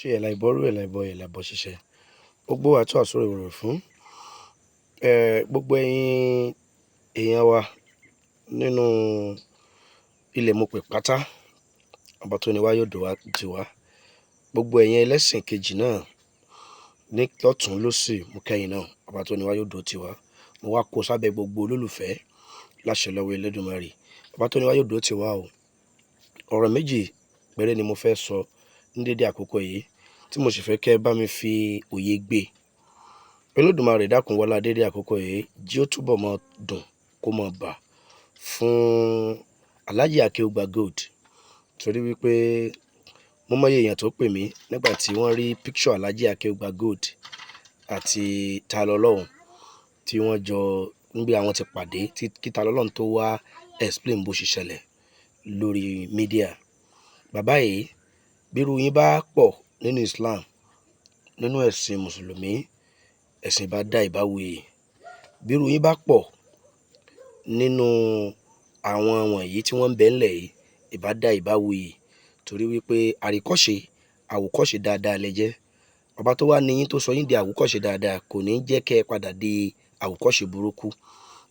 ṣe ẹ̀là ìbọ̀ ṣiṣẹ́ gbogbo àtọ́ àsọ̀rọ̀ ìròyìn fún gbogbo ẹ̀yin èèyàn wa nínú ilẹ̀ mo pè pátá ọba tó ní wá yóò dùn wá jì wá gbogbo ẹ̀yin ẹlẹ́sìn kejì náà ní lọ́tún lósì mú kẹ́yìn náà ọba tó ní wá yóò dùn tì wá mo wá kó sábẹ́ gbogbo olólùfẹ́ láṣẹ lọ́wọ́ Elédùmarè ọba tó ní wá yóò dùn tì wá o ọ̀rọ̀ méjì péré ni mo fẹ́ sọ ní dédé àkókò yìí tí mo sì fẹ́ kẹ́ bá mi fi òye gbé Olódùmarè dákun wọlá dédé àkókò yìí jí ó túbọ̀ mọ́ dùn kó mọ́ bà fún Alhaji Akewu Gbagold torí wípé mo mọye èèyàn tó pè mí nígbà tí wọ́n rí picture Alhaji Akewu Gbagold àti Talọ́lọ́hun tí wọ́n jọ ń gbé àwọn ti pàdé kí Talọ́lọ́hun tó wá explain bó ṣe ṣẹlẹ̀ lórí mídíà bàbá yìí bírú yín bá pọ̀ nínú Islam nínú ẹ̀sìn mùsùlùmí ẹ̀sìn bá dá ìbáwí bírú yín bá pọ̀ nínú àwọn wọ̀nyí tí wọ́n ń bẹ ńlẹ̀ yìí ìbá dá ìbáwí torí wípé àríkọ́ṣe àwòkọ́ṣe dáadáa lẹ jẹ́ ọba tó wá níyín tó sọ yín di àwòkọ́ṣe dáadáa kò ní jẹ́ kẹ́ ẹ padà di àwòkọ́ṣe burúkú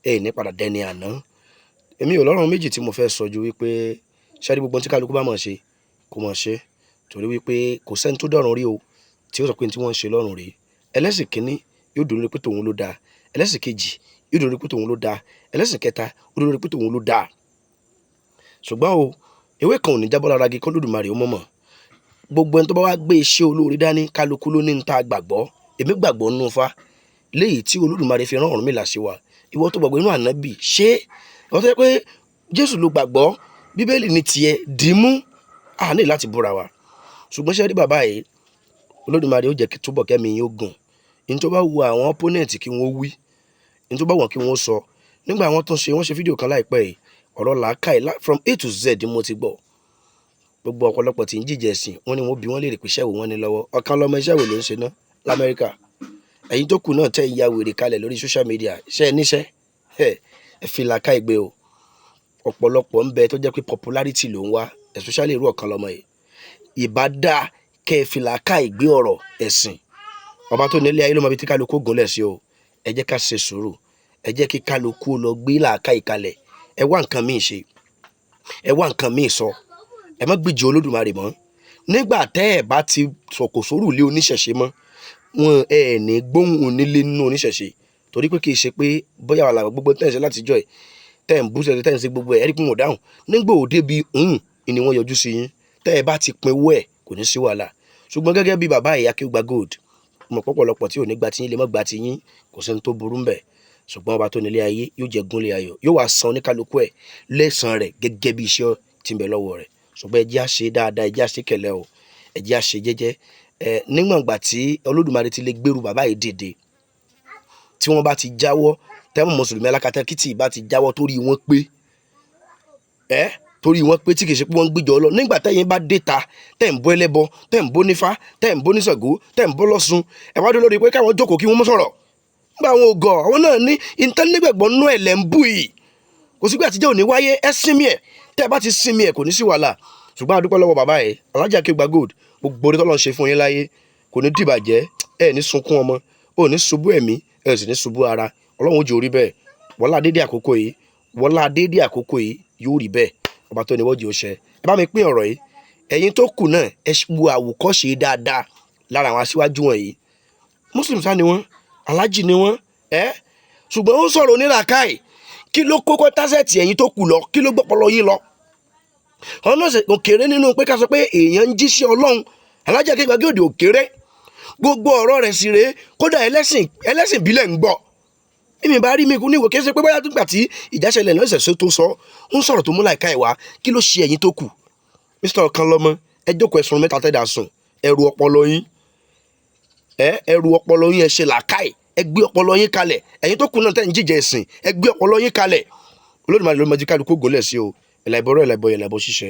ẹ ní padà dẹni àná èmi ò lọ́rùn méjì tí mo fẹ́ sọ ju wípé ṣáà rí gbogbo tí kálukú bá mọ̀ ṣe kó mọ̀ ṣe torí wípé kò sẹ́ni tó dọ̀rùn rí o tí ó sọ pé tí wọ́n ń ṣe lọ́rùn rí ẹlẹ́sìn kínní yóò dúró lórí pé tòun ló dáa ẹlẹ́sìn kejì yóò dúró lórí pé tòun ló dáa ẹlẹ́sìn kẹta ó dúró lórí pé tòun ló dáa ṣùgbọ́n o ewé kan ò ní jábọ́ lára igi kó Olódùmarè ó mọ̀mọ̀ gbogbo ẹni tó bá wá gbé iṣẹ́ olóore dání kálukú ló ní ní ta gbàgbọ́ èmi gbàgbọ́ nínú Ifá léyìí tí Olódùmarè fi rán Ọ̀rúnmìlà sí wa ìwọ tó gbàgbọ́ inú ànábì ṣé ìwọ tó yẹ pé Jésù ló gbàgbọ́ Bíbélì ní tiẹ̀ dìímú a ní láti búra wa ṣùgbọ́n ṣe rí bàbá yìí Olódùmarè ó jẹ́ kí túbọ̀ kẹ́mi yín ó gùn ní tó bá wu àwọn opponent kí wọ́n wí ní tó bá wọ̀n kí wọ́n sọ nígbà àwọn tó ń ṣe wọ́n ṣe fídíò kan láìpẹ́ yìí ọ̀rọ̀ làákàyè from A to Z mo ti gbọ́ gbogbo ọ̀pọ̀lọpọ̀ tí ń jíjẹ ẹ̀sìn wọ́n ní wọ́n bí wọ́n lè rè pé iṣẹ́ wo wọ́n ní lọ́wọ́ ọ̀kan lọ́mọ iṣẹ́ wo ló ń ṣe ná l'Amẹ́ríkà ẹ̀yin tó kù náà tẹ́ ìyá wèrè kalẹ̀ lórí social media iṣẹ́ níṣẹ́ ẹ fi làákàyè gbé o ọ̀pọ̀lọpọ̀ ń bẹ tó jẹ́ pé popularity ló ń wá especially irú ọ̀kan lọ́mọ yìí ìbá dáa kẹ́ ẹ fi làákàyè gbé ọ̀rọ̀ ẹ̀sìn ọba tó nílé ayé ló mọ ibi tí kálukú gúnlẹ̀ sí o ẹ jẹ́ ká ṣe sùúrù ẹ jẹ́ kí kálukú lọ gbé làákàyè kalẹ̀ ẹ wá nǹkan míì ṣe ẹ wá nǹkan míì sọ ẹ má gbìjì Olódùmarè mọ́ nígbà tẹ́ ẹ bá ti sọ̀kò sórù lé oníṣẹ̀ṣe mọ́ wọn ẹ ní gbóhùn onílé nínú oníṣẹ̀ṣe torí pé kì í ṣe pé bóyá wàhálà gbogbo tẹ́ ẹ ṣe látijọ́ ẹ tẹ́ ẹ ń bú sẹ́sẹ́ tẹ́ ẹ ń ṣe gbogbo ẹ ẹ rí pé wọn ò dáhùn nígbà òde bíi ni wọ́n yọjú sí yín tẹ́ ẹ bá ti pinwó ẹ kò ní sí wàhálà ṣùgbọ́n gẹ́gẹ́ bí bàbá ìyá Akewu Gbagold mọ̀ pọ̀pọ̀lọpọ̀ tí ò ní gba tiyín lè mọ́ gba tiyín kò sẹ́ni tó burú ń bẹ̀ ṣùgbọ́n ọba tó nílé ayé yóò jẹ́ gúnlé ayọ̀ yóò wá san oníkálukú ẹ̀ lẹ́san rẹ̀ gẹ́gẹ́ bí iṣẹ́ tí ń bẹ lọ́wọ́ rẹ̀ ṣùgbọ́n ẹ jẹ́ á ṣe dáadáa ẹ jẹ́ á ṣe kẹ̀lẹ́ o ẹ jẹ́ á ṣe jẹ́jẹ́ níwọ̀n ìgbà tí Olódùmarè ti lè gbèrú bàbá yìí dìde tí wọ́n bá ti jáwọ́ tẹ́wọ̀n mùsùlùmí alákatakítì bá ti jáwọ́ torí wọ́n pé torí wọ́n pé tí kì í ṣe pé wọ́n ń gbìjọ lọ nígbà tẹ́yìn bá dé ta tẹ́ ń bọ́ ẹlẹ́bọ tẹ́ ń bọ́ nífá tẹ́ ń bọ́ níṣàngó tẹ́ ń bọ́ lọ́ṣun ẹ wá dé lórí pé káwọn jókòó kí wọ́n mọ́ sọ̀rọ̀ nígbà àwọn ògọ̀ àwọn náà ní ìtẹ́lẹ́gbẹ̀gbọ́n nú ẹ̀ lẹ́ ń bù yìí kò sígbà tíjẹ́ òní wáyé ẹ sinmi ẹ̀ tẹ́ ẹ bá ti sinmi ẹ̀ kò ní sí wàhálà ṣùgbọ́n a dúpẹ́ lọ́wọ́ bàbá ẹ̀ Alhaji Akewu Gbagold gbogbo orí tọ́lọ́ ń ṣe fún yín láyé kò ní dìbàjẹ́ ẹ ní sunkún ọmọ ò ní ṣubú ẹ̀mí ẹ sì ní ṣubú ara Ọlọ́run ó jẹ́ orí bẹ́ẹ̀ wọlá dédé àkókò yìí yóò rí bẹ́ẹ̀ ọba tó ní wọ́n jẹ́ oṣẹ́ ẹ bá mi pín ọ̀rọ̀ yìí ẹ̀yin tó kù náà ẹ wo àwòkọ́ṣe dáadáa lára àwọn aṣíwájú wọ̀nyí Muslim sá ni wọ́n Alhaji ni wọ́n ṣùgbọ́n ó sọ̀rọ̀ onílàákàyè kí ló kókó tásẹ̀tì ẹ̀yin tó kù lọ kí ló gbọ́pọ̀lọ yín lọ ọ̀nà òkèrè nínú pé ká sọ pé èèyàn ń jíṣẹ́ Ọlọ́run Alhaji Akewu Gbagold òkèrè gbogbo ọ̀rọ̀ rẹ̀ sì rèé kódà ẹlẹ́sìn ìbílẹ̀ ń gbọ́ èmi bá rí mi kú níwò kí ẹ ṣe pé bóyá nígbà tí ìjà ṣẹlẹ̀ náà ṣẹ̀ṣẹ̀ tó sọ ń sọ̀rọ̀ tó mú láìka ìwà kí ló ṣe ẹ̀yin tó kù Mr. Ọ̀kanlọ́mọ ẹ jókòó ẹ̀sùn mẹ́ta tẹ́dà sùn ẹrù ọpọlọ yín ẹ ṣe làákàì ẹ gbé ọpọlọ yín kalẹ̀ ẹ̀yin tó kù náà tẹ́ ń jíjẹ ẹ̀sìn ẹ gbé ọpọlọ yín kalẹ̀ Olódùmarè ló mọ jí kálukú gòlẹ̀ sí o ẹ̀là ìbọ̀ ṣíṣe